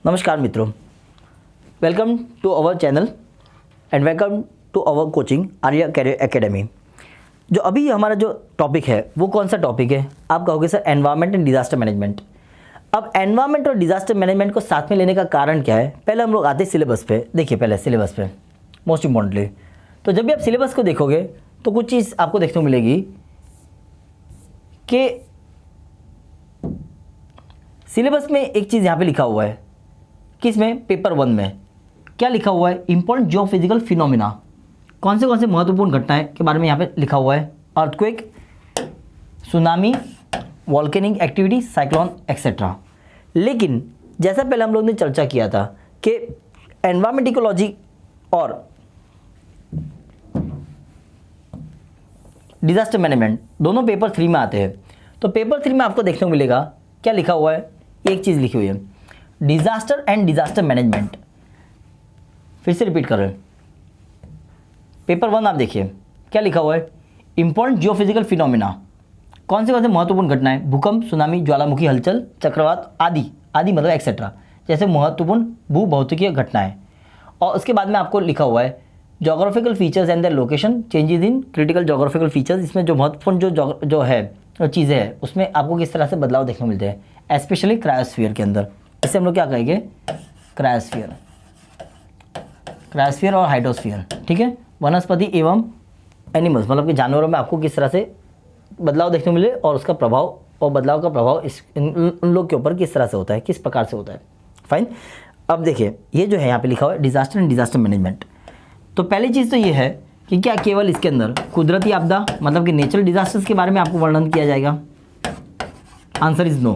नमस्कार मित्रों, welcome to our channel and welcome to our coaching Arya career academy. जो अभी हमारा जो टॉपिक है वो कौन सा टॉपिक है? आप कहोगे sir environment and disaster management. अब एनवायरनमेंट और डिजास्टर मैनेजमेंट को साथ में लेने का कारण क्या है? पहले हम लोग आते हैं सिलेबस पे। देखिए पहले सिलेबस पे मोस्ट इम्पॉर्टेंटली, तो जब भी आप सिलेबस को देखोगे तो कुछ चीज़ आपको देखने को मिलेगी कि सिलेबस में एक चीज़ यहाँ पे लिखा हुआ है। किस में? पेपर 1 में क्या लिखा हुआ है? Important geophysical phenomena. कौन से महत्वपूर्ण घटनाएं के बारे में यहाँ पे लिखा हुआ है? Earthquake, tsunami, volcanic activity, cyclone etcetera. लेकिन जैसा पहले हम लोग ने चर्चा किया था कि एनवायरमेंट इकोलॉजी और डिजास्टर मैनेजमेंट दोनों पेपर 3 में आते हैं। तो पेपर 3 में आपको देखने को मिलेगा क्या लिखा हुआ है? एक चीज़ लिखी हुई है, डिजास्टर एंड डिजास्टर मैनेजमेंट। फिर से रिपीट कर रहे हैं, पेपर 1 आप देखिए क्या लिखा हुआ है? Important geophysical phenomena. कौन से महत्वपूर्ण घटनाएं? भूकंप, सुनामी, ज्वालामुखी हलचल, चक्रवात आदि मतलब एक्सेट्रा, जैसे महत्वपूर्ण भू भौतिकीय घटनाएं। और उसके बाद में आपको लिखा हुआ है geographical features and their location, changes in critical geographical features. इसमें जो महत्वपूर्ण जो है चीज़ें हैं उसमें आपको किस तरह से बदलाव देखने को मिलते हैं, स्पेशली क्रायोस्फीयर के अंदर। इसे हम लोग क्या कहेंगे? क्रायोस्फीयर और हाइड्रोस्फीयर। ठीक है, वनस्पति एवं एनिमल्स मतलब कि जानवरों में आपको किस तरह से बदलाव देखने को मिले और उसका प्रभाव और बदलाव का प्रभाव उन लोग के ऊपर किस तरह से होता है, किस प्रकार से होता है। फाइन। अब देखिए ये जो है यहाँ पे लिखा हुआ है डिजास्टर एंड डिजास्टर मैनेजमेंट। तो पहली चीज़ तो ये है कि क्या केवल इसके अंदर कुदरती आपदा मतलब कि नेचुरल डिजास्टर्स के बारे में आपको वर्णन किया जाएगा? Answer is no.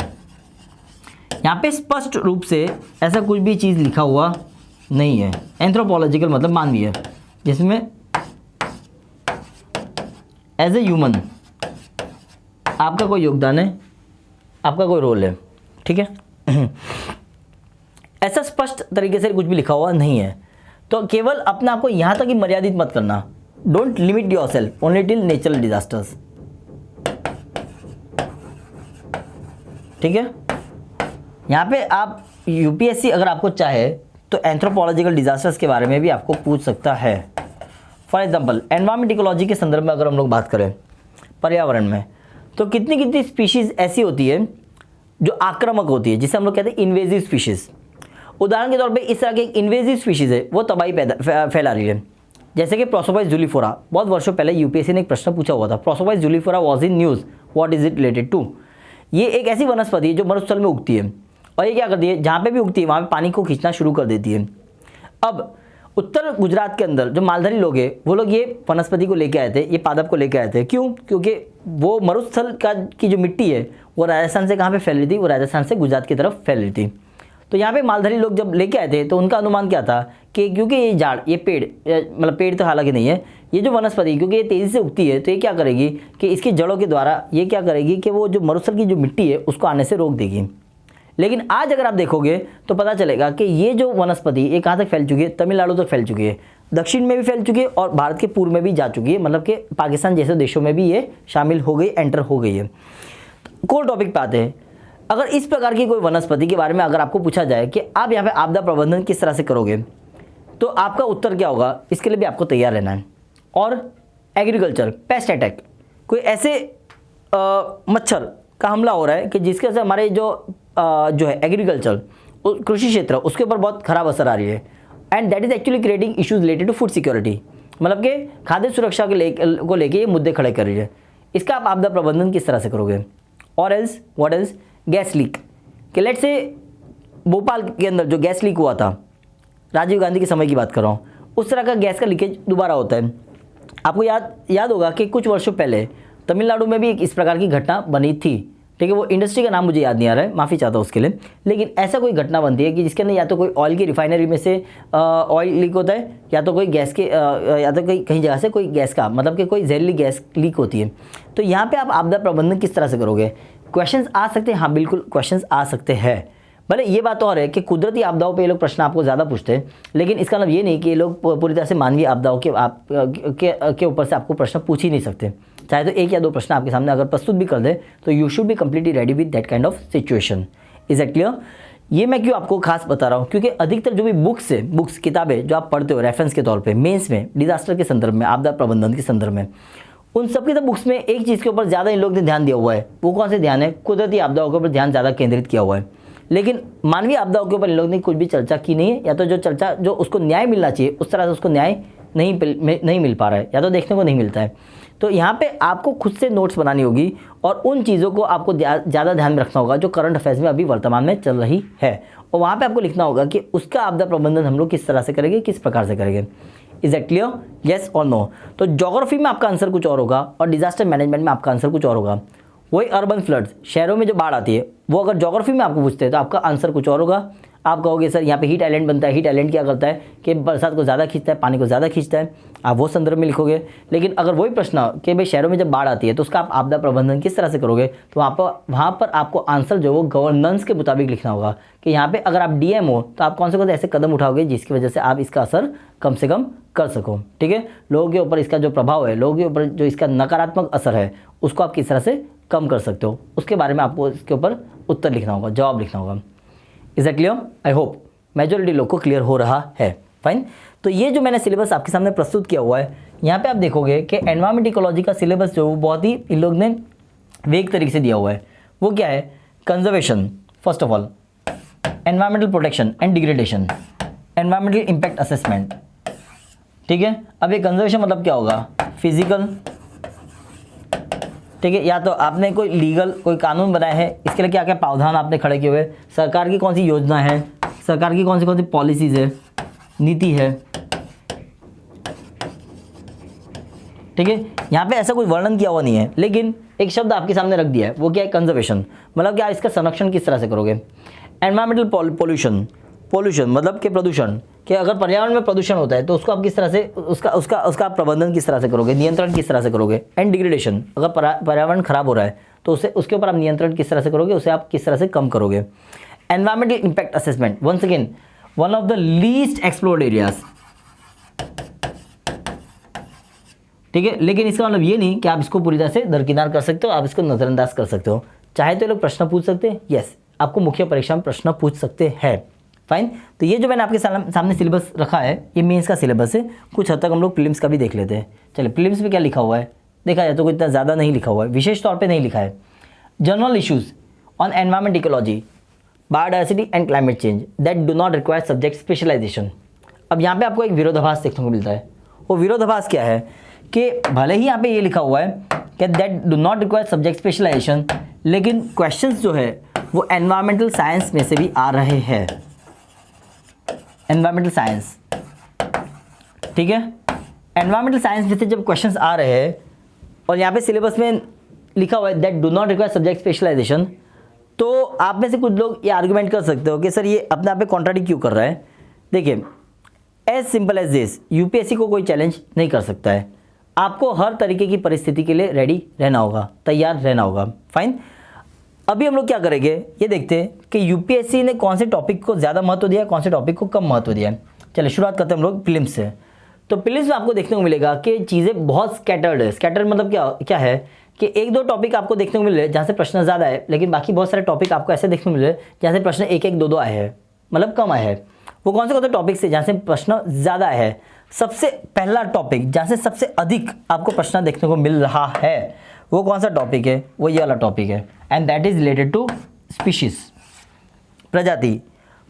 यहाँ पे स्पष्ट रूप से ऐसा कुछ भी चीज़ लिखा हुआ नहीं है। एंथ्रोपोलॉजिकल मतलब मानवीय, जिसमें एज ए ह्यूमन आपका कोई योगदान है, आपका कोई रोल है। ठीक है ऐसा स्पष्ट तरीके से कुछ भी लिखा हुआ नहीं है। तो केवल अपने आप को यहाँ तक ही मर्यादित मत करना। Don't limit your self only till natural disasters. ठीक है, यहाँ पे आप यूपीएससी अगर आपको चाहे तो एंथ्रोपोलॉजिकल डिजास्टर्स के बारे में भी आपको पूछ सकता है। फॉर एग्जांपल एनवायरमेंट इकोलॉजी के संदर्भ में अगर हम लोग बात करें पर्यावरण में, तो कितनी स्पीशीज़ ऐसी होती है जो आक्रामक होती है, जिसे हम लोग कहते हैं इन्वेजिव स्पीशीज़। उदाहरण के तौर पे इस तरह की एक इन्वेजिव स्पीशीज़ है वो तबाही फैला रही है, जैसे कि प्रोसोपाइस जूलीफोरा। बहुत वर्षों पहले यूपीएससी ने एक प्रश्न पूछा हुआ था, Prosopis juliflora was in news, what is it related to. ये एक ऐसी वनस्पति है जो मरुस्थल में उगती है और ये क्या करती है, जहाँ पे भी उगती है वहाँ पे पानी को खींचना शुरू कर देती है। अब उत्तर गुजरात के अंदर जो मालधारी लोग हैं वो लोग ये वनस्पति को लेके आए थे, ये पादप को लेके आए थे। क्यों? क्योंकि वो मरुस्थल की जो मिट्टी है वो राजस्थान से कहाँ पे फैल रही थी? वो राजस्थान से गुजरात की तरफ फैल रही थी। तो यहाँ पे मालधारी लोग जब लेके आए थे तो उनका अनुमान क्या था कि क्योंकि ये झाड़, ये पेड़ मतलब पेड़ तो हालांकि नहीं है, ये जो वनस्पति क्योंकि ये तेज़ी से उगती है तो ये क्या करेगी कि इसकी जड़ों के द्वारा ये क्या करेगी कि वो जो मरुस्थल की जो मिट्टी है उसको आने से रोक देगी। लेकिन आज अगर आप देखोगे तो पता चलेगा कि ये जो वनस्पति ये कहाँ तक फैल चुकी है? तमिलनाडु तक फैल चुकी है, दक्षिण में भी फैल चुकी है और भारत के पूर्व में भी जा चुकी है, मतलब कि पाकिस्तान जैसे देशों में भी ये शामिल हो गई, एंटर हो गई है। कोर टॉपिक पे आते हैं। अगर इस प्रकार की कोई वनस्पति के बारे में अगर आपको पूछा जाए कि आप यहाँ पे आपदा प्रबंधन किस तरह से करोगे, तो आपका उत्तर क्या होगा? इसके लिए भी आपको तैयार रहना है। और एग्रीकल्चर पेस्ट अटैक, कोई ऐसे मच्छर का हमला हो रहा है कि जिसके वजह से हमारे जो है एग्रीकल्चर कृषि क्षेत्र उसके ऊपर बहुत खराब असर आ रही है। And that is actually creating issues related to food security, मतलब कि खाद्य सुरक्षा को लेके ये मुद्दे खड़े कर रही है। इसका आप आपदा प्रबंधन किस तरह से करोगे? और else what else? Gas leak, कि लेट से भोपाल के अंदर जो गैस लीक हुआ था, राजीव गांधी के समय की बात कर रहा हूँ, उस तरह का गैस का लीकेज दोबारा होता है। आपको याद होगा कि कुछ वर्षों पहले तमिलनाडु में भी एक इस प्रकार की घटना बनी थी। ठीक है, वो इंडस्ट्री का नाम मुझे याद नहीं आ रहा है, माफ़ी चाहता हूँ उसके लिए। लेकिन ऐसा कोई घटना बनती है कि जिसके अंदर या तो कोई ऑयल की रिफाइनरी में से ऑयल लीक होता है, या तो कोई गैस के या तो कहीं जगह से कोई गैस का मतलब कि कोई जहरीली गैस लीक होती है। तो यहाँ पे आप आपदा प्रबंधन किस तरह से करोगे? क्वेश्चंस आ सकते हैं, हाँ बिल्कुल क्वेश्चंस आ सकते हैं। भले ये बात और है कि कुदरती आपदाओं पे ये लोग प्रश्न आपको ज़्यादा पूछते हैं, लेकिन इसका मतलब ये नहीं कि ये लोग पूरी तरह से मानवीय आपदाओं के ऊपर से आपको प्रश्न पूछ ही नहीं सकते। चाहे तो 1 या 2 प्रश्न आपके सामने अगर प्रस्तुत भी कर दे तो you should be completely ready with that kind of situation. Is it clear? ये मैं क्यों आपको खास बता रहा हूँ, क्योंकि अधिकतर जो भी बुक्स किताबें जो आप पढ़ते हो रेफरेंस के तौर पे मेंस में, डिजास्टर के संदर्भ में, आपदा प्रबंधन के संदर्भ में, उन सबकी तो बुक्स में एक चीज़ के ऊपर ज़्यादा इन लोग ने ध्यान दिया हुआ है। वो कौन से ध्यान है? कुदरती आपदाओं के ऊपर ध्यान ज़्यादा केंद्रित किया हुआ है। लेकिन मानवीय आपदाओं के ऊपर इन लोग ने कुछ भी चर्चा की नहीं है, या तो जो चर्चा जो उसको न्याय मिलना चाहिए उस तरह से उसको न्याय नहीं मिल पा रहा है, या तो देखने को नहीं मिलता है। तो यहाँ पे आपको खुद से नोट्स बनानी होगी और उन चीज़ों को आपको ज़्यादा ध्यान में रखना होगा जो करंट अफेयर्स में अभी वर्तमान में चल रही है, और वहाँ पे आपको लिखना होगा कि उसका आपदा प्रबंधन हम लोग किस तरह से करेंगे, किस प्रकार से करेंगे। Is that clear? येस और नो? तो ज्योग्राफी में आपका आंसर कुछ और होगा और डिजास्टर मैनेजमेंट में आपका आंसर कुछ और होगा। वही अर्बन फ्लड्स, शहरों में जो बाढ़ आती है, वो अगर ज्योग्राफी में आपको पूछते हैं तो आपका आंसर कुछ और होगा। आप कहोगे सर यहाँ पे हीट आइलैंड बनता है, हीट आइलैंड क्या करता है कि बरसात को ज़्यादा खींचता है, पानी को ज़्यादा खींचता है, आप वो संदर्भ में लिखोगे। लेकिन अगर वही प्रश्न कि भाई शहरों में जब बाढ़ आती है तो उसका आप आपदा प्रबंधन किस तरह से करोगे, तो वहाँ पर आपको आंसर जो वो गवर्नेंस के मुताबिक लिखना होगा कि यहाँ पे अगर आप डीएम हो तो आप कौन से ऐसे कदम उठाओगे जिसकी वजह से आप इसका असर कम से कम कर सको। ठीक है, लोगों के ऊपर इसका जो प्रभाव है, लोगों के ऊपर जो इसका नकारात्मक असर है, उसको आप किस तरह से कम कर सकते हो, उसके बारे में आपको इसके ऊपर उत्तर लिखना होगा, जवाब लिखना होगा। Is that clear? I hope majority लोग को क्लियर हो रहा है। फाइन। तो ये जो मैंने सिलेबस आपके सामने प्रस्तुत किया हुआ है, यहाँ पे आप देखोगे कि एनवायरमेंट इकोलॉजी का सिलेबस जो बहुत ही इन लोग ने वेग तरीके से दिया हुआ है। वो क्या है? Conservation, first of all environmental protection and degradation, environmental impact assessment. ठीक है, अब ये कंजर्वेशन मतलब क्या होगा? फिजिकल, ठीक है, या तो आपने कोई लीगल कोई कानून बनाया है, इसके लिए क्या क्या प्रावधान आपने खड़े किए हुए, सरकार की कौन सी योजना है, सरकार की कौन सी पॉलिसीज है, नीति है। ठीक है, यहाँ पे ऐसा कोई वर्णन किया हुआ नहीं है, लेकिन एक शब्द आपके सामने रख दिया है, वो क्या है? कंजर्वेशन। मतलब क्या, इसका संरक्षण किस तरह से करोगे। एनवायरमेंटल पोल्यूशन मतलब कि प्रदूषण, कि अगर पर्यावरण में प्रदूषण होता है तो उसको आप किस तरह से उसका प्रबंधन किस तरह से करोगे, नियंत्रण किस तरह से करोगे। एंड डिग्रेडेशन, अगर पर्यावरण खराब हो रहा है तो उसके ऊपर आप नियंत्रण किस तरह से करोगे, उसे आप किस तरह से कम करोगे। Environmental impact assessment, once again one of the least explored areas. ठीक है, लेकिन इसका मतलब ये नहीं कि आप इसको पूरी तरह से दरकिनार कर सकते हो, आप इसको नजरअंदाज कर सकते हो। चाहे तो लोग प्रश्न पूछ सकते हैं, यस, आपको मुख्य परीक्षा में प्रश्न पूछ सकते हैं। फाइन। तो ये जो मैंने आपके सामने सिलेबस रखा है, ये मेंस का सिलेबस है। कुछ हद तक हम लोग प्रीलिम्स का भी देख लेते हैं। चलिए, प्रीलिम्स में क्या लिखा हुआ है देखा जाए तो कोई इतना ज़्यादा नहीं लिखा हुआ है, विशेष तौर पे नहीं लिखा है। General issues on environment ecology, biodiversity and climate change that do not require subject specialization. अब यहाँ पे आपको एक विरोधाभास देखने को मिलता है। वो विरोधाभास क्या है कि भले ही यहाँ पे ये लिखा हुआ है कि that do not require subject specialization, लेकिन क्वेश्चंस जो है वो एनवायरमेंटल साइंस में से भी आ रहे हैं। एनवायरमेंटल साइंस, ठीक है, एनवायरमेंटल साइंस में से जब क्वेश्चंस आ रहे हैं और यहाँ पे सिलेबस में लिखा हुआ है that do not require subject specialization, तो आप में से कुछ लोग ये आर्गुमेंट कर सकते हो कि सर ये अपने आप में कॉन्ट्राडिक्ट क्यों कर रहा है। देखिए, as simple as this, UPSC को कोई चैलेंज नहीं कर सकता है। आपको हर तरीके की परिस्थिति के लिए रेडी रहना होगा, तैयार रहना होगा। फाइन। अभी हम लोग क्या करेंगे, ये देखते हैं कि यूपीएससी ने कौन से टॉपिक को ज़्यादा महत्व दिया है, कौन से टॉपिक को कम महत्व दिया है। चलिए शुरुआत करते हैं हम लोग प्रीलिम्स से। तो प्रीलिम्स में आपको देखने को मिलेगा कि चीज़ें बहुत स्कैटर्ड है। स्कैटर्ड मतलब क्या है कि एक दो टॉपिक आपको देखने को मिल रहे हैं जहाँ से प्रश्न ज़्यादा है, लेकिन बाकी बहुत सारे टॉपिक आपको ऐसे देखने को मिल रहे हैं जहाँ से प्रश्न एक एक दो दो आए हैं, मतलब कम आए हैं। वो कौन से टॉपिक से जहाँ से प्रश्न ज़्यादा आए हैं। सबसे पहला टॉपिक जहाँ से सबसे अधिक आपको प्रश्न देखने को मिल रहा है वो कौन सा टॉपिक है, वो ये वाला टॉपिक है, and that is related to species, प्रजाति।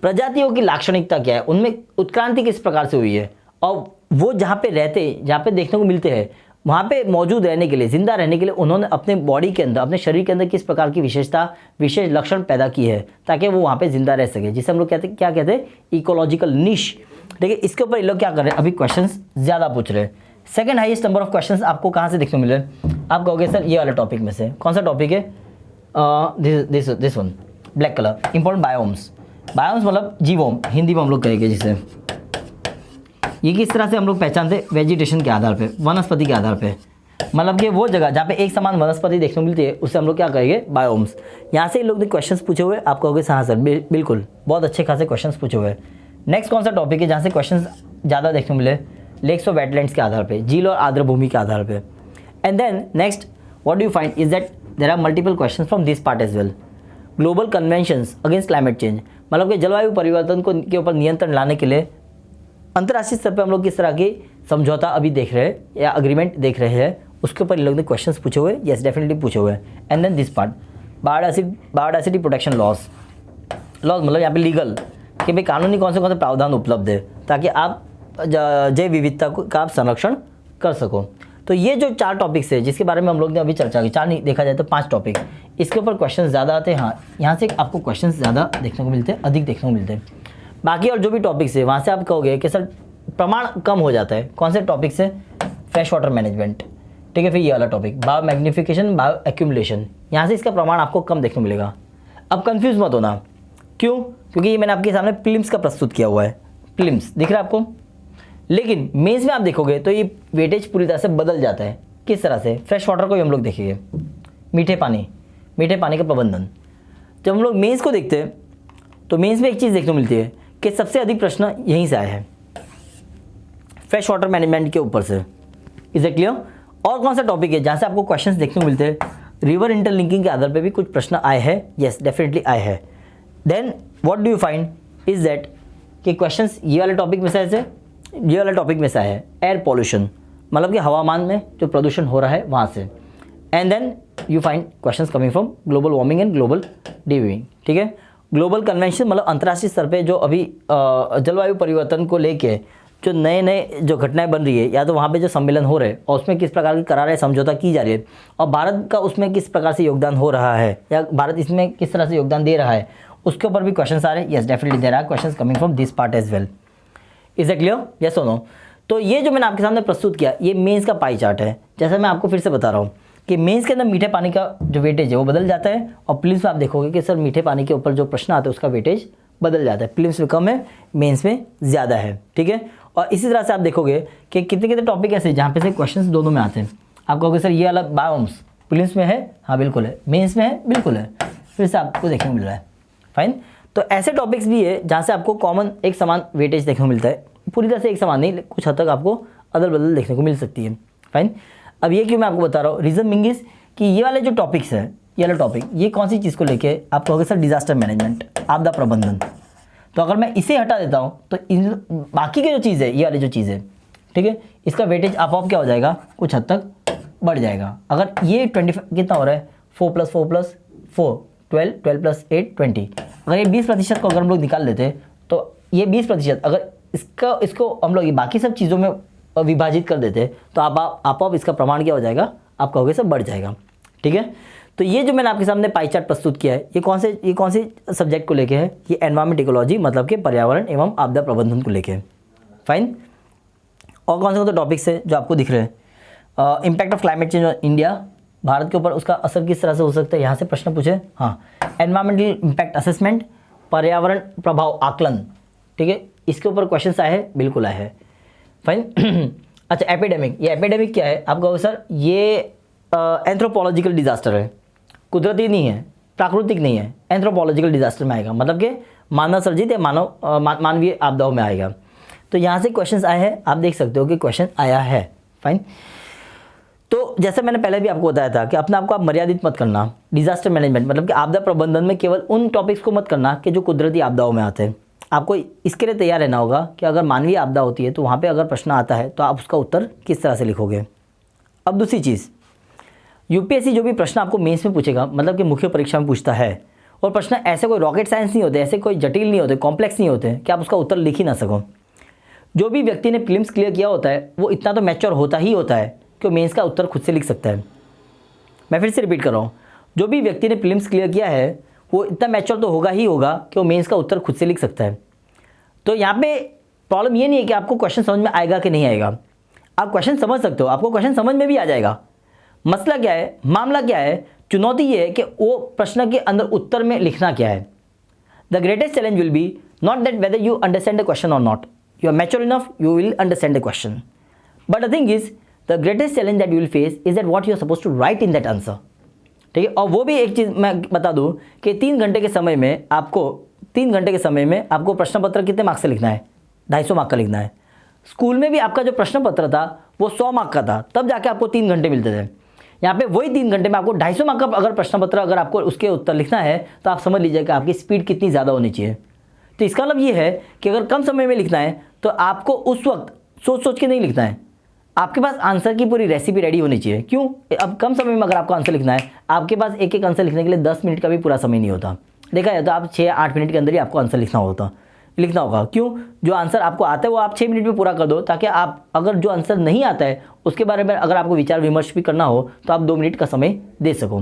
प्रजातियों की लाक्षणिकता क्या है, उनमें उत्क्रांति किस प्रकार से हुई है, और वो जहाँ पे रहते, जहाँ पे देखने को मिलते हैं, वहाँ पे मौजूद रहने के लिए, जिंदा रहने के लिए उन्होंने अपने बॉडी के अंदर, अपने शरीर के अंदर किस प्रकार की विशेष लक्षण पैदा की है ताकि वो वहाँ पे जिंदा रह सके, जिसे हम लोग क्या कहते हैं, इकोलॉजिकल निश। देखिए, इसके ऊपर ये लोग क्या कर रहे हैं, अभी क्वेश्चंस ज़्यादा पूछ रहे हैं। Second highest number of questions आपको कहाँ से देखने को मिल रहे हैं, आप कहोगे सर ये वाला टॉपिक में से। कौन सा टॉपिक है, this one, black colour, important biomes. Biomes मतलब जीवोम, हिंदी में हम लोग कहेंगे जिसे। ये किस तरह से हम लोग पहचानते, वेजिटेशन के आधार पे, वनस्पति के आधार पे, मतलब कि वो जगह जहाँ पे एक समान वनस्पति देखने को मिलती है उसे हम लोग क्या कहेंगे, बायोम्स। यहाँ से लोग ने क्वेश्चंस पूछे हुए, आप कहोगे हाँ सर बिल्कुल, बहुत अच्छे खासे क्वेश्चंस पूछे हुए। नेक्स्ट कौन सा टॉपिक है जहाँ से क्वेश्चंस ज़्यादा देखने को मिले, लेक्स और वेटलैंड्स के आधार पे, झील और आर्द्र भूमि के आधार पे। And then next what do you find is that there are multiple questions from this part as well. Global conventions against climate change, मतलब कि जलवायु परिवर्तन को के ऊपर नियंत्रण लाने के लिए अंतर्राष्ट्रीय स्तर पर हम लोग किस तरह की समझौता अभी देख रहे हैं या अग्रीमेंट देख रहे हैं, उसके ऊपर इन लोग ने क्वेश्चंस पूछे हुए, यस डेफिनेटली पूछे हुए हैं। And then this part biodiversity protection loss मतलब यहाँ पे लीगल कि भाई कानूनी कौन से प्रावधान उपलब्ध है ताकि आप जैव विविधता का आप संरक्षण कर सको। तो ये जो 4 टॉपिक्स है जिसके बारे में हम लोग ने अभी चर्चा की, 4 नहीं देखा जाए तो 5 टॉपिक, इसके ऊपर क्वेश्चन ज़्यादा आते हैं। हाँ, यहाँ से आपको क्वेश्चन ज़्यादा देखने को मिलते हैं, अधिक देखने को मिलते हैं। बाकी और जो भी टॉपिक्स है वहाँ से आप कहोगे कि सर प्रमाण कम हो जाता है। कौन से टॉपिक से? फ्रेश वाटर मैनेजमेंट, ठीक है। फिर ये वाला topic bio magnification, bio accumulation, यहाँ से इसका प्रमाण आपको कम देखने को मिलेगा। अब कंफ्यूज मत होना, क्यों? क्योंकि ये मैंने आपके सामने प्रीलिम्स का प्रस्तुत किया हुआ है, प्रीलिम्स दिख रहा है आपको। लेकिन मेंस में आप देखोगे तो ये वेटेज पूरी तरह से बदल जाता है। किस तरह से? फ्रेश वाटर को ही हम लोग देखेंगे, मीठे पानी का प्रबंधन। जब हम लोग मेंस को देखते हैं तो मेंस में एक चीज़ देखने को मिलती है कि सबसे अधिक प्रश्न यहीं से आए हैं, फ्रेश वाटर मैनेजमेंट के ऊपर से। Is it clear? और कौन सा टॉपिक है जहाँ से आपको क्वेश्चंस देखने को मिलते हैं? रिवर इंटरलिंकिंग के आधार पे भी कुछ प्रश्न आए हैं, यस डेफिनेटली आए हैं। Then what do you find is that कि क्वेश्चंस ये वाले टॉपिक में से आए हैं, एयर पॉल्यूशन, मतलब कि हवामान में जो प्रदूषण हो रहा है वहाँ से। And then you find questions coming from global warming and global dewarming, ठीक है। ग्लोबल कन्वेंशन मतलब अंतर्राष्ट्रीय स्तर पे जो अभी जलवायु परिवर्तन को लेके जो नए जो घटनाएं बन रही है, या तो वहाँ पे जो सम्मेलन हो रहे हैं और उसमें किस प्रकार की करार समझौता की जा रही है, और भारत का उसमें किस प्रकार से योगदान हो रहा है, या भारत इसमें किस तरह से योगदान दे रहा है, उसके ऊपर भी क्वेश्चन आ रहे हैं। Yes definitely there are questions coming from this part as well. Is it clear? Yes और नो? तो ये जो मैंने आपके सामने प्रस्तुत किया, ये मेंस का पाई चार्ट है। जैसा मैं आपको फिर से बता रहा हूँ कि मेंस के अंदर मीठे पानी का जो वेटेज है वो बदल जाता है, और प्रीलिम्स में आप देखोगे कि सर मीठे पानी के ऊपर जो प्रश्न आते हैं उसका वेटेज बदल जाता है। प्रीलिम्स में कम है, मेंस में ज़्यादा है, ठीक है। और इसी तरह से आप देखोगे कि कितने टॉपिक ऐसे जहाँ पे से क्वेश्चंस दोनों में आते हैं। आप कहोगे सर ये वाला बायोम्स प्रीलिम्स में है, हाँ बिल्कुल है, मेंस में है, बिल्कुल है, फिर से आपको देखने को मिल रहा है। फाइन। तो ऐसे टॉपिक्स भी है जहाँ से आपको कॉमन एक समान वेटेज देखने को मिलता है, पूरी तरह से एक समान नहीं, कुछ हद तक आपको अदल बदल देखने को मिल सकती है। फाइन। अब ये क्यों मैं आपको बता रहा हूँ, रीज़न बिंग इज कि ये वाले जो टॉपिक्स हैं, ये वाला टॉपिक ये कौन सी चीज़ को लेके आप कहोगे सर डिजास्टर मैनेजमेंट, आपदा प्रबंधन। तो अगर मैं इसे हटा देता हूँ तो इन बाकी की जो चीज़ है, ये वाली जो चीज़ है, ठीक है, इसका वेटेज आप क्या हो जाएगा, कुछ हद तक बढ़ जाएगा। अगर ये 25 कितना हो रहा है, 4 + 4 + 4 12, 12 + 8 20, अगर ये 20% को अगर हम लोग निकाल देते तो ये 20% अगर इसको हम लोग बाकी सब चीज़ों में विभाजित कर देते तो आप इसका प्रमाण क्या हो जाएगा, आप कहोगे सब बढ़ जाएगा, ठीक है। तो ये जो मैंने आपके सामने पाई चार्ट प्रस्तुत किया है, ये कौन से सब्जेक्ट को लेके है, ये एनवायरमेंट इकोलॉजी मतलब कि पर्यावरण एवं आपदा प्रबंधन को लेके है। फाइन। और कौन से टॉपिक्स है जो आपको दिख रहे हैं, impact of climate change on India, Bharat के ऊपर उसका असर किस तरह से हो सकता है, यहाँ से प्रश्न पूछे। हाँ, एनवायरमेंटल इम्पैक्ट असेसमेंट, पर्यावरण प्रभाव आकलन, ठीक है, इसके ऊपर क्वेश्चन आए हैं, बिल्कुल आए हैं। फाइन। अच्छा, एपिडेमिक, ये एपिडेमिक क्या है, आप कहो सर ये एंथ्रोपोलॉजिकल डिजास्टर है, कुदरती नहीं है, प्राकृतिक नहीं है, एंथ्रोपोलॉजिकल डिजास्टर में आएगा, मतलब कि मानव सर्जित या मानवीय आपदाओं में आएगा। तो यहाँ से क्वेश्चंस आए हैं, आप देख सकते हो कि क्वेश्चन आया है। फाइन। तो जैसे मैंने पहले भी आपको बताया था कि अपने आप को आप मर्यादित मत करना, डिजास्टर मैनेजमेंट मतलब कि आपदा प्रबंधन में केवल उन टॉपिक्स को मत करना कि जो कुदरती आपदाओं में आते हैं। आपको इसके लिए तैयार रहना होगा कि अगर मानवीय आपदा होती है तो वहाँ पे अगर प्रश्न आता है तो आप उसका उत्तर किस तरह से लिखोगे। अब दूसरी चीज़, यूपीएससी जो भी प्रश्न आपको मेंस में पूछेगा, मतलब कि मुख्य परीक्षा में पूछता है, और प्रश्न ऐसे कोई रॉकेट साइंस नहीं होते, ऐसे कोई जटिल नहीं होते, कॉम्प्लेक्स नहीं होते कि आप उसका उत्तर लिख ही ना सको। जो भी व्यक्ति ने प्रीलिम्स क्लियर किया होता है वो इतना तो मैच्योर होता ही होता है कि वो मेंस का उत्तर खुद से लिख सकता है। मैं फिर से रिपीट कर रहा हूँ, जो भी व्यक्ति ने प्रीलिम्स क्लियर किया है वो इतना मैच्योर तो होगा ही होगा कि वो मेंस का उत्तर खुद से लिख सकता है। तो यहाँ पे प्रॉब्लम ये नहीं है कि आपको क्वेश्चन समझ में आएगा कि नहीं आएगा, आप क्वेश्चन समझ सकते हो, आपको क्वेश्चन समझ में भी आ जाएगा। मसला क्या है, मामला क्या है, चुनौती ये है कि वो प्रश्न के अंदर उत्तर में लिखना क्या है। The greatest challenge will be not that whether you understand the question और not, you are mature enough, you will understand the question, but the thing is the greatest challenge that you will face is that what you are suppose to write in that answer, ठीक है। और वो भी एक चीज़ मैं बता दूँ कि 3 घंटे के समय में आपको प्रश्न पत्र कितने मार्क्स से लिखना है, 250 मार्क का लिखना है। स्कूल में भी आपका जो प्रश्न पत्र था वो 100 मार्क का था, तब जाके आपको 3 घंटे मिलते थे। यहाँ पे वही 3 घंटे में आपको 250 मार्क का अगर प्रश्न पत्र अगर आपको उसके उत्तर लिखना है तो आप समझ लीजिए कि आपकी स्पीड कितनी ज़्यादा होनी चाहिए। तो इसका मतलब ये है कि अगर कम समय में लिखना है तो आपको उस वक्त सोच सोच के नहीं लिखना है, आपके पास आंसर की पूरी रेसिपी रेडी होनी चाहिए। क्यों? अब कम समय में अगर आपको आंसर लिखना है, आपके पास एक एक आंसर लिखने के लिए 10 मिनट का भी पूरा समय नहीं होता। देखा जाए तो आप 6-8 मिनट के अंदर ही आपको आंसर लिखना होगा। क्यों? जो आंसर आपको आता है वो आप 6 मिनट में पूरा कर दो, ताकि आप अगर जो आंसर नहीं आता है उसके बारे में अगर आपको विचार विमर्श भी करना हो तो आप 2 मिनट का समय दे सको।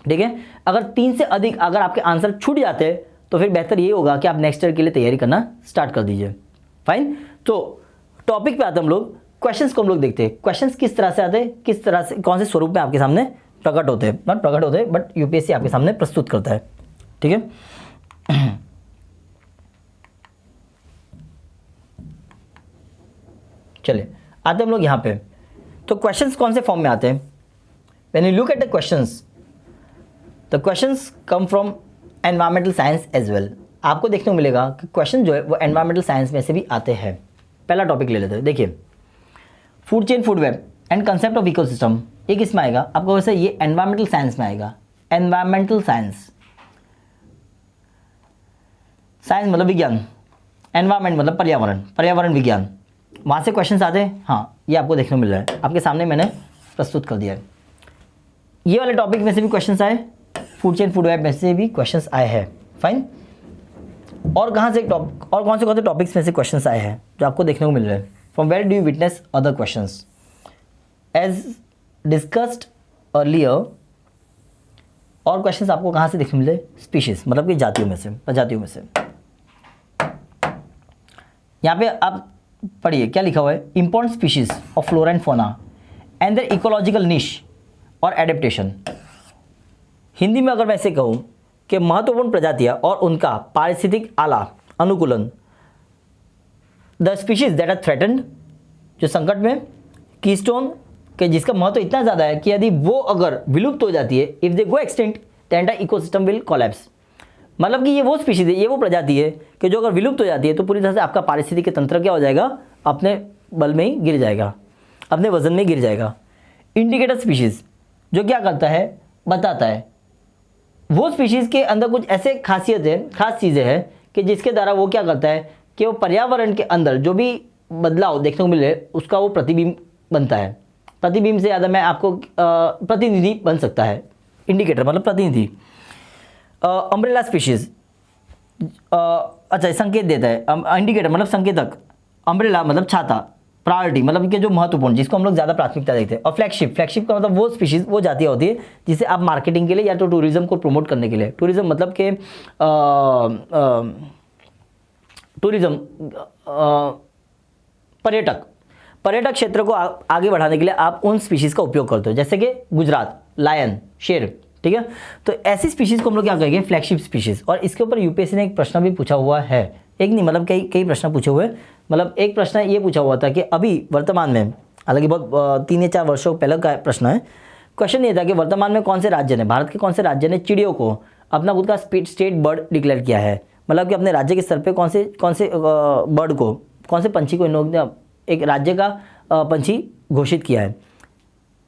ठीक है? अगर 3 से अधिक अगर आपके आंसर छूट जाते हैं तो फिर बेहतर ये होगा कि आप नेक्स्ट ईयर के लिए तैयारी करना स्टार्ट कर दीजिए। फाइन। तो टॉपिक पे आते हम लोग, क्वेश्चंस को हम लोग देखते हैं। क्वेश्चंस किस तरह से आते हैं, किस तरह से कौन से स्वरूप में आपके सामने प्रकट होते हैं, नॉट प्रकट होते हैं बट यूपीएससी आपके सामने प्रस्तुत करता है। ठीक है? चलिए आते हम लोग यहाँ पे। तो क्वेश्चंस कौन से फॉर्म में आते हैं? When you look at the questions, the questions come from environmental science as well. आपको देखने को मिलेगा कि क्वेश्चन जो है वो एनवायरमेंटल साइंस में से भी आते हैं। पहला टॉपिक ले लेते हैं। देखिए, food chain, food web and concept of ecosystem, एक इसमें आएगा आपको। वैसे ये एनवायरमेंटल साइंस में आएगा। एनवायरमेंटल साइंस, साइंस मतलब विज्ञान, एनवायरमेंट मतलब पर्यावरण, पर्यावरण विज्ञान, वहाँ से क्वेश्चंस आते हैं। हाँ, ये आपको देखने को मिल रहा है, आपके सामने मैंने प्रस्तुत कर दिया है। ये वाले टॉपिक में से भी क्वेश्चंस आए, फूड चेन, फूड वेब में से भी क्वेश्चंस आए हैं। फाइन। और कहाँ से और कौन से टॉपिक्स में से क्वेश्चंस आए हैं जो आपको देखने को मिल रहे हैं? From where do you witness other questions as discussed earlier. और क्वेश्चंस आपको कहाँ से देखने मिले? स्पीशीज मतलब कि जातियों में से, प्रजातियों में से। यहाँ पे आप पढ़िए क्या लिखा हुआ है, important species of flora and fauna and their ecological niche और एडेप्टेशन। हिंदी में अगर मैं ऐसे कहूँ कि महत्वपूर्ण प्रजातियाँ और उनका पारिस्थितिक आला अनुकूलन, the species that are threatened, जो संकट में, कीस्टोन के जिसका महत्व इतना ज़्यादा है कि यदि वो अगर विलुप्त हो जाती है, if they go extinct the entire ecosystem will collapse. मतलब कि ये वो स्पीशीज है, ये वो प्रजाति है कि जो अगर विलुप्त हो जाती है तो पूरी तरह से आपका पारिस्थितिक तंत्र क्या हो जाएगा? अपने बल में ही गिर जाएगा, अपने वजन में गिर जाएगा। इंडिकेटर स्पीशीज जो क्या करता है, बताता है वो स्पीशीज़ के अंदर कुछ ऐसे खासियतें, खास चीज़ें हैं कि जिसके द्वारा वो क्या करता है कि वो पर्यावरण के अंदर जो भी बदलाव देखने को मिले उसका वो प्रतिबिंब बनता है। प्रतिबिंब से ज़्यादा मैं आपको प्रतिनिधि बन सकता है। इंडिकेटर मतलब प्रतिनिधि। अम्ब्रेला स्पीशीज़, अच्छा संकेत देता है। इंडिकेटर मतलब संकेतक, अम्ब्रेला मतलब छाता, प्रायोरिटी मतलब कि जो महत्वपूर्ण, जिसको हम लोग ज़्यादा प्राथमिकता देते हैं। और फ्लैगशिप, फ्लैगशिप का मतलब वो स्पीशीज़, वो जातियाँ होती है जिसे आप मार्केटिंग के लिए या तो टूरिज्म को प्रमोट करने के लिए, टूरिज्म मतलब कि टूरिज्म पर्यटक क्षेत्र को आगे बढ़ाने के लिए आप उन स्पीशीज़ का उपयोग करते हो, जैसे कि गुजरात लायन, शेर। ठीक है? तो ऐसी स्पीशीज़ को हम लोग क्या कहेंगे? Flagship species. और इसके ऊपर यूपीएससी ने एक प्रश्न भी पूछा हुआ है, एक नहीं मतलब कई प्रश्न पूछे हुए। मतलब एक प्रश्न ये पूछा हुआ था कि अभी वर्तमान में, हालांकि बहुत 3 या 4 वर्षों पहले का प्रश्न है, क्वेश्चन ये था कि वर्तमान में कौन से राज्य ने, भारत के कौन से राज्य ने चिड़ियों को अपना खुद का स्टेट बर्ड डिक्लेयर किया है। मतलब कि अपने राज्य के स्तर पे कौन से बर्ड को, कौन से पंछी को इन लोगों ने एक राज्य का पंछी घोषित किया है?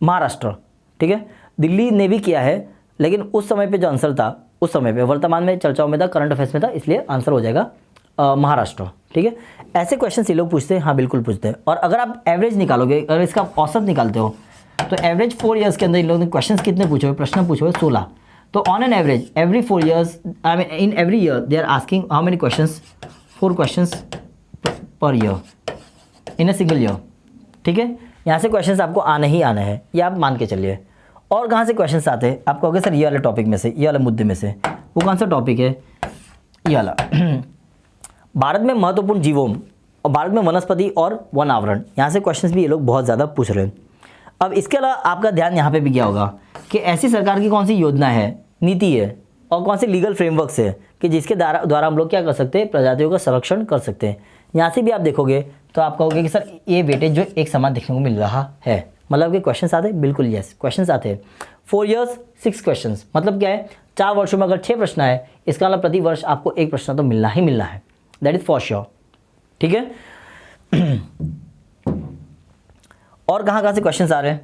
महाराष्ट्र। ठीक है? दिल्ली ने भी किया है, लेकिन उस समय पे जो आंसर था, उस समय पे वर्तमान में चर्चाओं में था, करंट अफेयर्स में था, इसलिए आंसर हो जाएगा महाराष्ट्र। ठीक है? ऐसे क्वेश्चन ये लोग पूछते हैं, हाँ बिल्कुल पूछते हैं। और अगर आप एवरेज निकालोगे, अगर इसका औसत निकालते हो तो एवरेज 4 ईयर्स के अंदर इन लोगों ने क्वेश्चन कितने पूछे हुए, प्रश्न पूछे हुए 16। तो on an average every 4 years, I mean in every year they are asking how many questions? 4 questions per year in a single year. ठीक है? यहाँ से क्वेश्चंस आपको आने ही आने हैं, ये आप मान के चलिए। और कहाँ से क्वेश्चंस आते हैं? आप कहोगे सर ये वाले टॉपिक में से, ये वाले मुद्दे में से। वो कौन सा टॉपिक है? ये वाला भारत में महत्वपूर्ण जीवों और भारत में वनस्पति और वन आवरण, यहाँ से क्वेश्चंस भी ये लोग बहुत ज़्यादा पूछ रहे हैं। अब इसके अलावा आपका ध्यान यहाँ पे भी गया होगा कि ऐसी सरकार की कौन सी योजना है, नीति है और कौन से लीगल फ्रेमवर्क्स है कि जिसके द्वारा हम लोग क्या कर सकते हैं? प्रजातियों का संरक्षण कर सकते हैं। यहाँ से भी आप देखोगे तो आप कहोगे कि सर ये वेटेज जो एक समान देखने को मिल रहा है। मतलब कि क्वेश्चंस आते हैं, बिल्कुल यस क्वेश्चंस आते हैं। 4 ईयर्स 6 क्वेश्चंस, मतलब क्या है? 4 वर्षों में अगर 6 प्रश्न है, इसका मतलब प्रति वर्ष आपको 1 प्रश्न तो मिलना ही मिलना है, दैट इज फॉर श्योर। ठीक है? और कहाँ से क्वेश्चंस आ रहे हैं?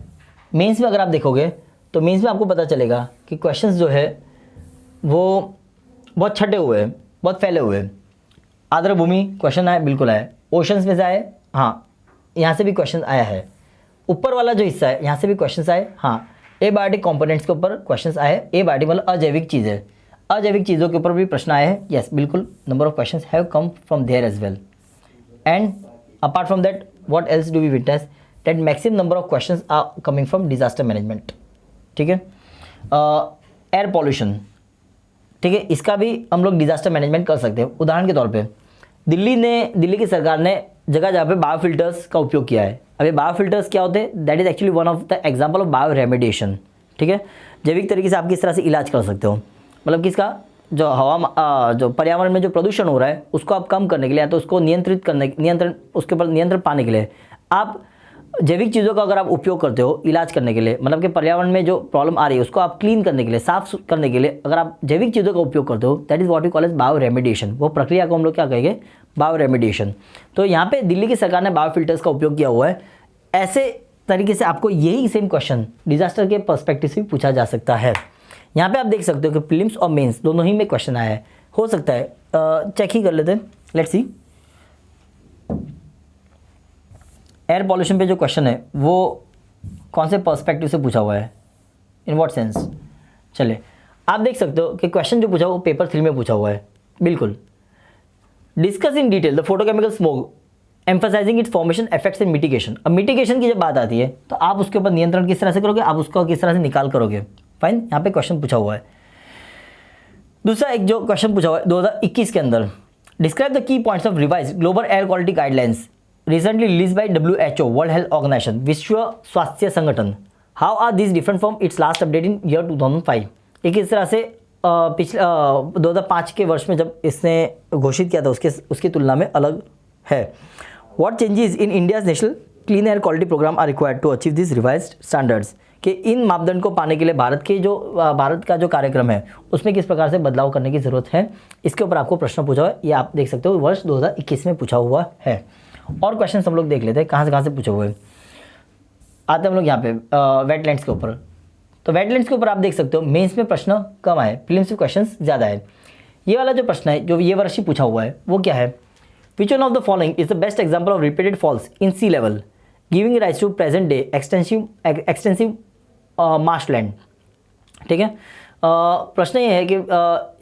मेंस में अगर आप देखोगे तो मीन्स में आपको पता चलेगा कि क्वेश्चंस जो है वो बहुत छटे हुए हैं, बहुत फैले हुए हैं। आर्द्र भूमि क्वेश्चन आया, बिल्कुल आया। ओशंस में से आए, हाँ यहाँ से भी क्वेश्चन आया है। ऊपर वाला जो हिस्सा है यहाँ से भी क्वेश्चंस आए, हाँ। एबायोटिक कंपोनेंट्स के ऊपर क्वेश्चंस आए। एबायोटिक मतलब अजैविक चीज़ें, अजैविक चीज़ों के ऊपर भी प्रश्न आए हैं। यस बिल्कुल, number of questions have come from there as well. And apart from that what else do we witness that maximum number of questions are coming from disaster management. ठीक है। एयर पॉल्यूशन, ठीक है, इसका भी हम लोग disaster management कर सकते हैं। उदाहरण के तौर पे दिल्ली की सरकार ने जगह जगह पे बायो फिल्टर्स का उपयोग किया है। अब ये बायो फिल्टर्स क्या होते हैं? That is actually one of the example of bio remediation. ठीक है, जैविक तरीके से आप किस तरह से इलाज कर सकते हो, मतलब किसका, जो जो पर्यावरण में जो प्रदूषण हो रहा है उसको आप कम करने के लिए, या तो उसको उसके ऊपर नियंत्रण पाने के लिए आप जैविक चीज़ों का अगर आप उपयोग करते हो इलाज करने के लिए, मतलब कि पर्यावरण में जो प्रॉब्लम आ रही है उसको आप क्लीन करने के लिए, साफ करने के लिए अगर आप जैविक चीज़ों का उपयोग करते हो, that is what we call as bioremediation. वो प्रक्रिया को हम लोग क्या कहेंगे? Bioremediation. तो यहाँ पे दिल्ली की सरकार ने बायो फिल्टर्स का उपयोग किया हुआ है। ऐसे तरीके से आपको यही सेम क्वेश्चन डिजास्टर के पर्सपेक्टिव से भी पूछा जा सकता है। यहाँ पे आप देख सकते हो कि प्रीलिम्स और मेंस दोनों ही में क्वेश्चन आया है। हो सकता है चेक ही कर लेते हैं, लेट्स सी। एयर पॉल्यूशन पे जो क्वेश्चन है वो कौन से पर्सपेक्टिव से पूछा हुआ है, इन व्हाट सेंस? चलिए आप देख सकते हो कि क्वेश्चन जो पूछा वो पेपर 3 में पूछा हुआ है। बिल्कुल, discuss in detail the photochemical smoke emphasising it's formation effects and mitigation. अब मिटिगेशन की जब बात आती है तो आप उसके ऊपर नियंत्रण किस तरह से करोगे, आप उसको किस तरह से निकाल करोगे। फाइन, यहाँ पे क्वेश्चन पूछा हुआ है। दूसरा एक जो क्वेश्चन पूछा हुआ है 2021 के अंदर, describe the key points of revise global air quality guidelines recently released by WHO World Health Organization विश्व स्वास्थ्य संगठन। How are this different from its last update in year 2005। एक इस तरह से पिछले 2005 के वर्ष में जब इसने घोषित किया था उसकी तुलना में अलग है। What changes in India's national clean air quality programme are required to achieve this revised standards, कि इन मापदंड को पाने के लिए भारत का जो कार्यक्रम है उसमें किस प्रकार से बदलाव करने की ज़रूरत है, इसके ऊपर आपको प्रश्न पूछा हुआ है। ये आप देख सकते हो वर्ष 2021 में पूछा हुआ है। और क्वेश्चन हम लोग देख लेते हैं कहाँ से पूछे हुए। आते हैं हम लोग यहाँ पे वेटलैंड्स के ऊपर। तो वेटलैंड्स के ऊपर आप देख सकते हो मेंस में प्रश्न कम आए, प्रीलिम्स में क्वेश्चन ज़्यादा है। ये वाला जो प्रश्न है जो ये वर्ष ही पूछा हुआ है वो क्या है? Which one of the following is the best example of repeated falls in sea level giving rise to present day extensive marshland. ठीक है, प्रश्न ये है कि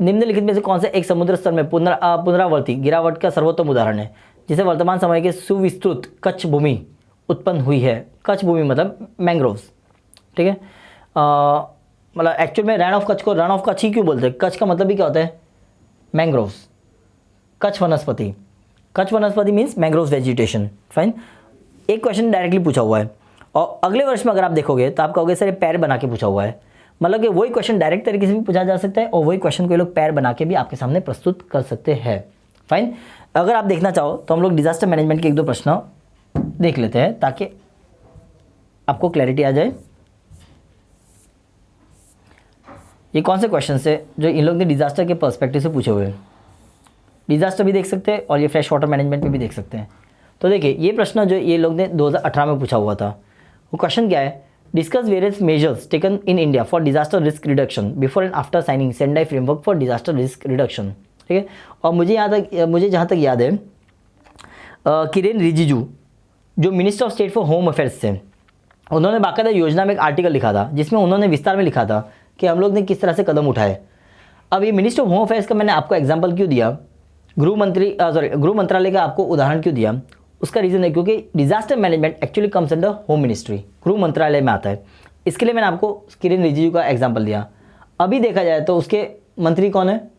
निम्नलिखित में से कौन सा एक समुद्र स्तर में पुनरावर्ती गिरावट का सर्वोत्तम उदाहरण है जिसे वर्तमान समय के सुविस्तृत कच्छ भूमि उत्पन्न हुई है। कच्छ भूमि मतलब मैंग्रोव्स। ठीक है, मतलब एक्चुअल में रन ऑफ कच्छ को रन ऑफ कच्छ ही क्यों बोलते हैं? कच्छ का मतलब भी क्या होता है? मैंग्रोव्स, कच्छ वनस्पति। कच्छ वनस्पति मीन्स मैंग्रोव्स वेजिटेशन। फाइन, एक क्वेश्चन डायरेक्टली पूछा हुआ है और अगले वर्ष में अगर आप देखोगे तो आप कहोगे सर ये पैर बना के पूछा हुआ है। मतलब कि वही क्वेश्चन डायरेक्ट तरीके से भी पूछा जा सकता है और वही क्वेश्चन को ये लोग पैर बना के भी आपके सामने प्रस्तुत कर सकते हैं। फाइन, अगर आप देखना चाहो तो हम लोग डिजास्टर मैनेजमेंट के एक दो प्रश्न देख लेते हैं ताकि आपको क्लैरिटी आ जाए। ये कौन से क्वेश्चन है जो इन लोग ने डिजास्टर के पर्सपेक्टिव से पूछे हुए हैं? डिजास्टर भी देख सकते हैं और ये फ्रेश वाटर मैनेजमेंट में भी देख सकते हैं। तो देखिए ये प्रश्न जो ये लोग ने 2018 में पूछा हुआ था वो क्वेश्चन क्या है? Discuss various measures taken in India for disaster risk reduction before and after signing Sendai framework for disaster risk reduction. ठीक है, और मुझे जहाँ तक याद है किरेन रिजिजू जो minister of state for home affairs थे, उन्होंने बाकायदा योजना में एक आर्टिकल लिखा था जिसमें उन्होंने विस्तार में लिखा था कि हम लोग ने किस तरह से कदम उठाए। अब ये मिनिस्टर ऑफ होम अफेयर्स का मैंने आपको एग्जाम्पल क्यों दिया, गृह मंत्रालय का आपको उदाहरण क्यों दिया, उसका रीज़न है क्योंकि disaster management actually comes under home ministry, गृह मंत्रालय में आता है। इसके लिए मैंने आपको किरेन रिजिजू का एग्जाम्पल दिया। अभी देखा जाए तो उसके मंत्री कौन है?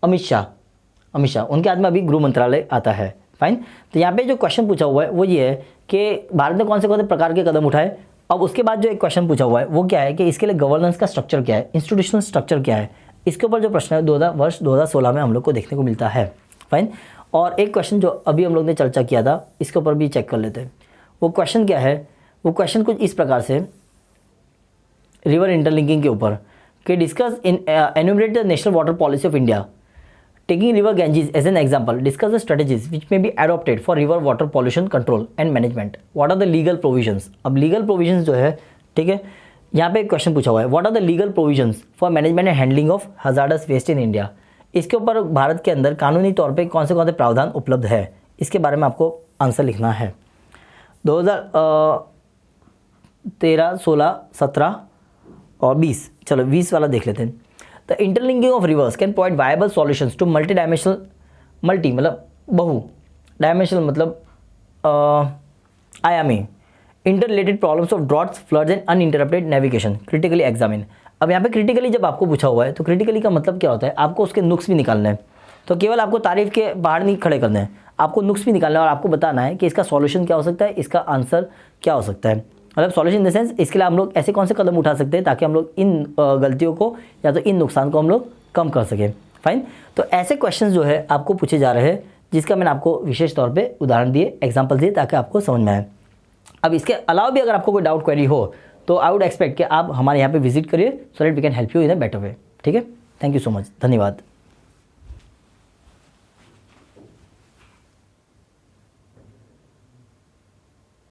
अमित शाह, उनके हाथ में अभी गृह मंत्रालय आता है। फाइन, तो यहाँ पे जो क्वेश्चन पूछा हुआ है वो ये है कि भारत ने कौन से प्रकार के कदम उठाए। अब उसके बाद जो एक क्वेश्चन पूछा हुआ है वो क्या है कि इसके लिए गवर्नेंस का स्ट्रक्चर क्या है, इंस्टीट्यूशनल स्ट्रक्चर क्या है। इसके ऊपर जो प्रश्न है वर्ष 2016 में हम लोग को देखने को मिलता है। फाइन, और एक क्वेश्चन जो अभी हम लोग ने चर्चा किया था इसके ऊपर भी चेक कर लेते हैं। वो क्वेश्चन क्या है? वो क्वेश्चन कुछ इस प्रकार से रिवर इंटरलिंकिंग के ऊपर कि discuss in enumerate the national water policy of India taking river Ganges as an example discuss the strategies which may be adopted for river water pollution control and management. What are the legal provisions. अब legal provisions जो है, ठीक है, यहाँ पे एक question पूछा हुआ है, what are the legal provisions for management and handling of hazardous waste in India. इसके ऊपर भारत के अंदर कानूनी तौर पे कौन से प्रावधान उपलब्ध है, इसके बारे में आपको आंसर लिखना है। 2013, 16, 17 और 20, चलो 20 वाला देख लेते हैं। The interlinking of rivers can provide viable solutions to multidimensional, multi मतलब बहु, डायमेंशनल मतलब आयामी, interrelated problems of droughts, floods and uninterrupted navigation, critically examine. अब यहाँ पे क्रिटिकली जब आपको पूछा हुआ है तो क्रिटिकली का मतलब क्या होता है, आपको उसके नुक्स भी निकालना है। तो केवल आपको तारीफ के बाहर नहीं खड़े करने हैं, आपको नुक्स भी निकालना है और आपको बताना है कि इसका सॉल्यूशन क्या हो सकता है, इसका आंसर क्या हो सकता है। मतलब सॉल्यूशन इन द सेंस, इसके लिए हम लोग ऐसे कौन से कदम उठा सकते हैं ताकि हम लोग इन गलतियों को या तो इन नुकसान को हम लोग कम कर सकें। फाइन, तो ऐसे क्वेश्चन जो है आपको पूछे जा रहे हैं, जिसका मैंने आपको विशेष तौर पे उदाहरण दिए, एग्जांपल दिए, ताकि आपको समझ में आए। अब इसके अलावा भी अगर आपको कोई डाउट क्वेरी हो तो आई वुड एक्सपेक्ट कि आप हमारे यहाँ पे विजिट करिए, so that we can help you in a better way. ठीक है, थैंक यू सो मच, धन्यवाद।